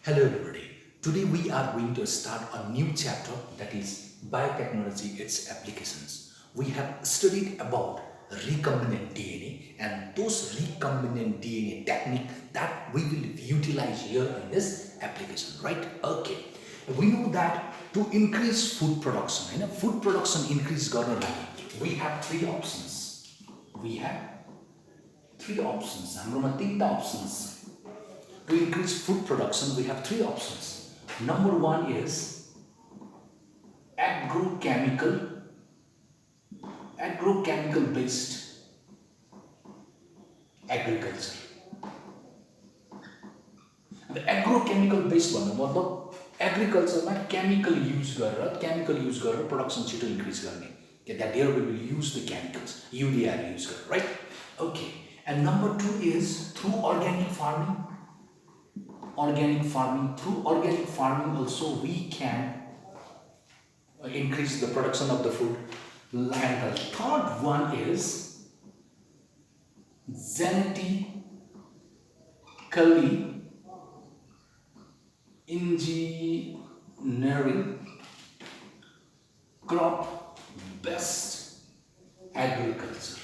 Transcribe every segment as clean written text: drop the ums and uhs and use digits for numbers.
Hello everybody. Today we are going to start a new chapter, that is biotechnology, its applications. We have studied about recombinant DNA and those recombinant DNA technique that we will utilize here in this application, right? Okay. We know that to increase food production, food production increase गर्न लागि we have three options. We have three options. हाम्रोमा तीनटा options. To increase food production, we have three options. Number one is agrochemical, agrochemical based agriculture. The agrochemical based भन्नु मतलब एग्रिकल्चरमा chemical use गरेर production छिटो increase गर्ने. That there we will use the chemicals, urea use गरेर, right? Okay. And number two is through organic farming. Through organic farming also we can increase the production of the food. And the third one is genetically engineering crop based agriculture.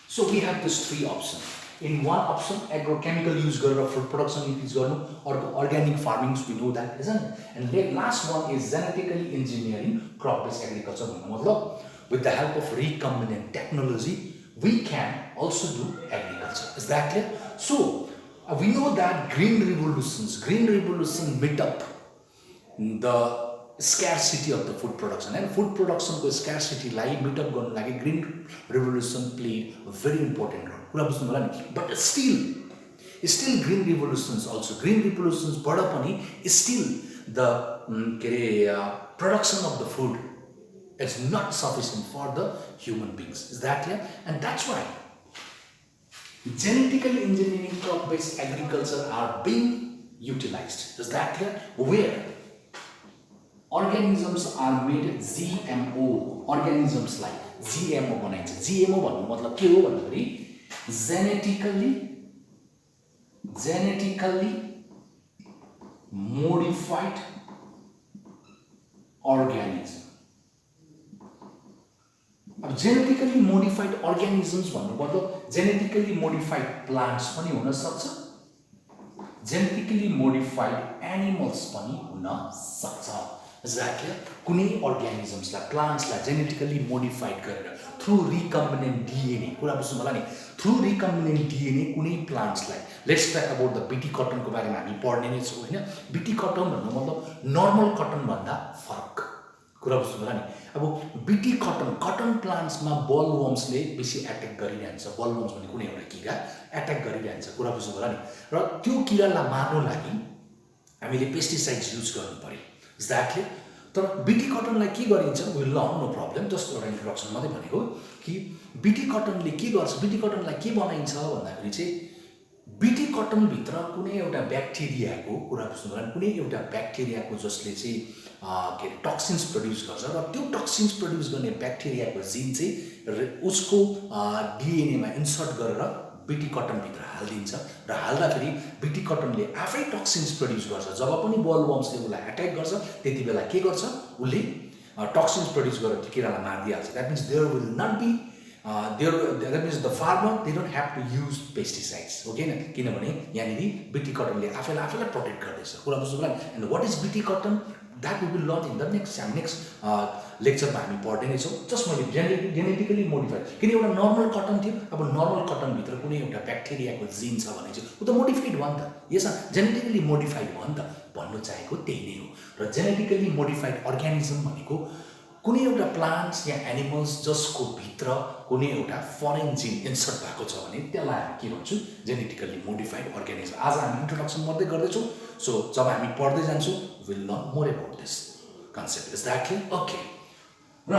So we have these three options. In one option, agrochemical use गरेर food production increase गर्नु, or organic farming, we know that, isn't it? And the last one is genetically engineering crop-based agriculture. With the help of recombinant technology, we can also do agriculture. Is that clear? So we know that green revolution meet up the scarcity of the food production, and food production को scarcity लाई meet up गर्नु लागि green revolution played a very important role. कुरा बुझ्नु होला नि. But still green revolutions बाट पनि still the production of the food is not sufficient for the human beings. Is that clear? And that's why genetically engineering crop based agriculture are being utilized. Is that clear? Where organisms are made GMO, organisms like GMO बनाइन्छ. GMO भन्नु मतलब के हो भन्दाखेरि genetically modified organism. अब genetically modified organisms भन्नु मतलब genetically modified plants पनि हुन सक्छ, genetically modified animals पनि हुन सक्छ. Exactly. कुनै organisms लाई, plants लाई genetically modified गरेर through recombinant DNA, कुरा बुझ्नु होला नि, through recombinant DNA कुनै plants लाई, let's talk about the BT cotton को बारेमा हामी पढ्ने नै छौं हैन. BT cotton भन्नु मतलब normal cotton भन्दा फरक, कुरा बुझ्नु होला नि. अब BT cotton plants मा bollworms ले बेसी अट्याक गरिरहन्छ. bollworms भन्ने कुनै एउटा किरा अट्याक गरिरहन्छ, कुरा बुझ्नु होला नि. र त्यो किरालाई मार्नु लागि हामीले पेस्टिसाइड्स युज गर्नु पर्यो. Exactly. तर बीटी कटनलाई के गरिन्छ, we learn, no problem, just एउटा इन्ट्रोडक्सन मात्रै भनेको कि बीटी कटनले के गर्छ, बीटी कटनलाई के बनाइन्छ भन्दाखेरि चाहिँ बीटी कटन भित्र कुनै एउटा ब्याक्टेरियाको, कुरा बुझ्नु होला, कुनै एउटा ब्याक्टेरियाको जसले चाहिँ टक्सिन्स प्रड्युस गर्छ र त्यो टक्सिन्स प्रड्युस गर्ने ब्याक्टेरियाको जिन चाहिँ उसको डीएनएमा इन्सर्ट गरेर बीटी कटन भित्र हाल्दिन्छ र हाल्दाखेरि बीटी कटनले आफै टक्सिन्स प्रड्युस गर्छ. जब पनि बलवर्म्सले उसलाई अट्याक गर्छ त्यति बेला के गर्छ, उसले टक्सिन्स प्रड्युस गरेर त्यो किरालाई मारिदिहाल्छ. That means there will not be that means the farmer they don't have to use pesticides. Okay न, किनभने यहाँनिर बीटी कटनले आफैलाई प्रोटेक्ट गर्दैछ. कुरा बुझ्नु होला. And what is BT cotton, that we will learn in the next lecture मा हामी पढ्दै नै छौं. जस्ट मैले जेनेटिकली मोडिफाइड, किन एउटा नर्मल कटन थियो, अब नर्मल कटन भित्र कुनै एउटा ब्याक्टेरियाको जिन छ भने चाहिँ उ त मोडिफाइड भयो नि त. यस जेनेटिकली मोडिफाइड भयो नि त, भन्नु चाहेको त्यही नै हो. र जेनेटिकली मोडिफाइड अर्गानिजम भनेको कुनै एउटा प्लान्ट्स या एनिमल्स जसको भित्र कुनै एउटा फरेन जिन इन्सर्ट भएको छ भने त्यसलाई हामी के भन्छौँ, जेनेटिकली मोडिफाइड अर्गानिजम. आज हामी इन्ट्रोडक्सन मात्रै गर्दैछौँ. सो जब हामी पढ्दै जान्छौँ we'll learn more about this concept. Is that clear? Okay. र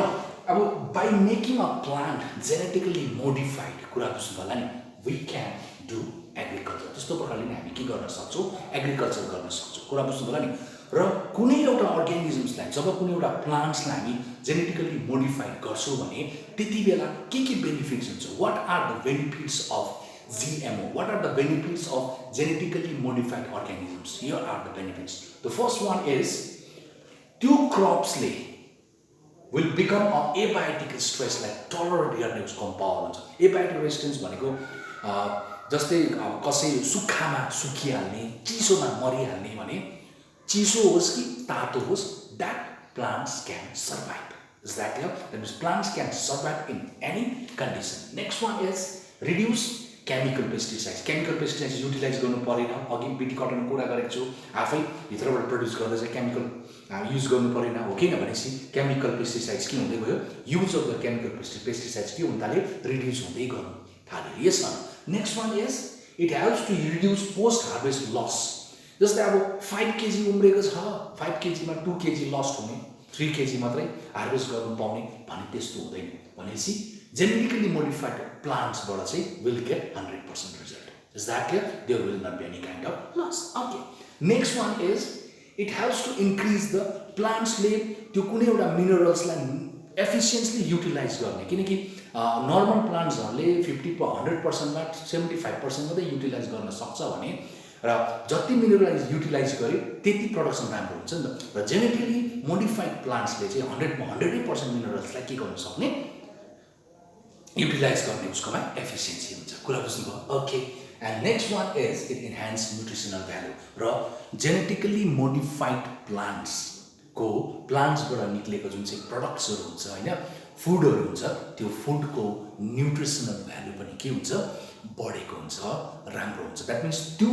अब by making a plant genetically modified, कुरा बुझ्नु होला नि, we can do agriculture. जस्तो प्रकारले हामी के गर्न सक्छौँ, एग्रिकल्चर गर्न सक्छौँ. कुरा बुझ्नु होला नि. र कुनै एउटा अर्गानिजम्सलाई, जब कुनै एउटा प्लान्ट्सलाई हामी जेनेटिकली मोडिफाइड गर्छौँ भने त्यति बेला के बेनिफिट्स हुन्छ, what are the benefits of GMO. What are the benefits of genetically modified organisms? Here are the benefits. The first one is two crops will become abiotic stress like tolerant गर्ने उसको power हुन्छ. Abiotic resistance भनेको जस्तै कसै सुक्खामा सुकिहाल्ने, चिसोमा मरिहाल्ने भने चिसो होस् कि तातो होस्, that plants can survive. Is that clear? That means plants can survive in any condition. Next one is reduce chemical pesticides. Chemical pesticides utilize गर्नु परेन. अघि बिटी कटनको कुरा गरेको छु. आफै भित्रबाट प्रोड्युस गर्दा चाहिँ केमिकल युज गर्नु परेन. हो किन भनेपछि केमिकल पेस्टिसाइड्स के हुँदै गयो? Use of the chemical pesticides के हुँदाले रिड्युस हुँदै गर्नु थाल्यो. Yes sir. Next one is it helps to reduce post harvest loss. जस्तै अब 5 kg उम्रेको छ, 5 kg मा 2 kg लस्ट हुने, 3 kg मात्रै हार्भेस्ट गर्नु पाउने भने त्यस्तो हुँदैन. भनेपछि genetically modified plants बाट चाहिँ will get 100% result. Is that clear? There will not be any kind of loss. Okay. Next one is it helps to increase the plants ले त्यो कुनै एउटा minerals लाई efficiently utilize गर्ने. किनकि normal plants हरुले 100% मा 75% मात्रै utilize गर्न सक्छ भने र जति मिनरल युटिलाइज गर्यो त्यति प्रोडक्सन राम्रो हुन्छ नि त. र जेनेटिकली मोडिफाइड प्लान्ट्सले चाहिँ 100% मिनरल्सलाई के गर्न सक्ने, युटिलाइज गर्ने उसकोमा एफिसिएन्सी हुन्छ. कुरा बुझ्नुभयो? Okay. And next one is it enhance nutritional value. र जेनेटिकली मोडिफाइड प्लान्ट्सबाट निक्लेको जुन चाहिँ प्रडक्ट्सहरू हुन्छ होइन, फुडहरू हुन्छ, त्यो फुडको न्युट्रिसनल भ्यालु पनि के हुन्छ, बढेको हुन्छ, राम्रो हुन्छ. द्याट मिन्स त्यो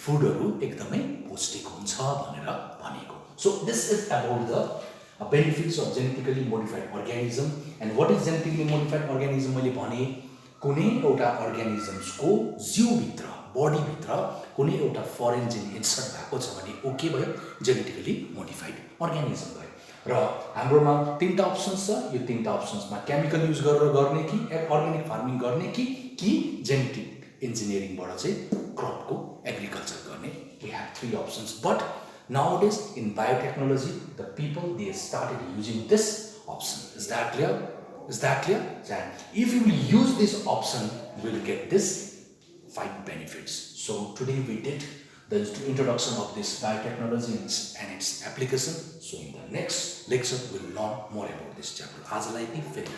फुडहरू एकदमै पौष्टिक हुन्छ भनेर भनेको. So this is about the benefits of genetically modified organism. And what is genetically modified organism? मैले भने कुनै एउटा अर्गानिजम्सको जिउभित्र, बडीभित्र कुनै एउटा फरेन जिन इन्सर्ट भएको छ भने ओ के भयो, जेनेटिकली मोडिफाइड अर्गानिजम भयो. र हाम्रोमा तीनटा अप्सन्स छ. यो तीनटा अप्सन्समा केमिकल युज गरेर गर्ने कि अर्ग्यानिक फार्मिङ गर्ने कि जेनेटिक इन्जिनियरिङबाट चाहिँ क्रपको एग्रिकल्चर गर्ने. We have 3 options. But nowadays in biotechnology the people they started using this option. Is that clear? Is that clear? If you will use this option you will get this 5 benefits. So today we did the introduction of this biotechnology and its application. So in the next lecture we will learn more about this chapter. आज लाई फेरि